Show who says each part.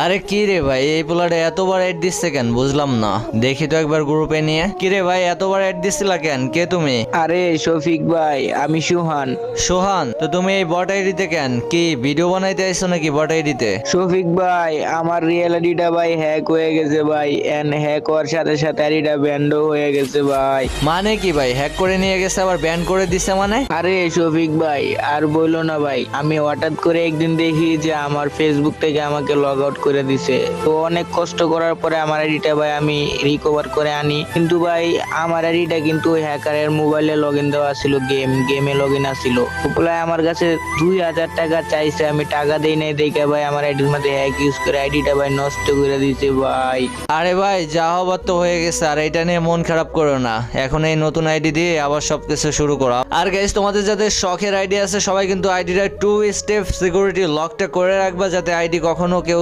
Speaker 1: আরে কি রে ভাই, এই পোলাটা এতবার অ্যাড দিচ্ছে কেন বুঝলাম না। দেখি তো একবার গ্রুপে নিয়ে। কি রে ভাই, এতবার অ্যাড দিছিলা কেন? কে তুমি?
Speaker 2: আরে শফিক ভাই, আমি সুহান।
Speaker 1: সোহান, তো তুমি এই বট আইডিতে কেন? কি ভিডিও বানাইতে আইছো নাকি বট আইডিতে?
Speaker 2: শফিক ভাই, আমার রিয়েল আইডিটা ভাই হ্যাক হয়ে গেছে ভাই, এন্ড হ্যাক হওয়ার সাথে সাথে আইডিটা ব্যান্ডও হয়ে গেছে ভাই।
Speaker 1: মানে কি ভাই, হ্যাক করে নিয়ে গেছে আবার ব্যান করে দিছে মানে?
Speaker 2: আরে শফিক ভাই, আর বললো না ভাই, আমি হঠাৎ করে একদিন দেখি যে আমার ফেসবুক থেকে আমাকে লগ আউট করে দিছে। তো অনেক কষ্ট করার পরে আমার আইডিটা ভাই আমি রিকভার করে আনি, কিন্তু ভাই আমার আইডিটা কিন্তু ওই হ্যাকারের মোবাইলে লগ ইন দেওয়া ছিল, গেমে লগ ইন আসছিল। ওপলায় আমার কাছে 2000 টাকা চাইছে, আমি টাকা দেই নাই দেখে ভাই আমার আইডির মধ্যে হ্যাক ইউজ করে আইডিটা ভাই নষ্ট করে দিয়েছে ভাই।
Speaker 1: আরে ভাই, যা হবার তো হয়ে গেছে, আর এটা নিয়ে মন খারাপ করো না। এখন এই নতুন আইডি দিয়ে আবার সবকিছু শুরু করো। আর গাইস, তোমাদের যাদের শখের আইডি আছে সবাই কিন্তু আইডিটা 2 স্টেপ সিকিউরিটি লকটা করে রাখবা, যাতে আইডি কখনো কেউ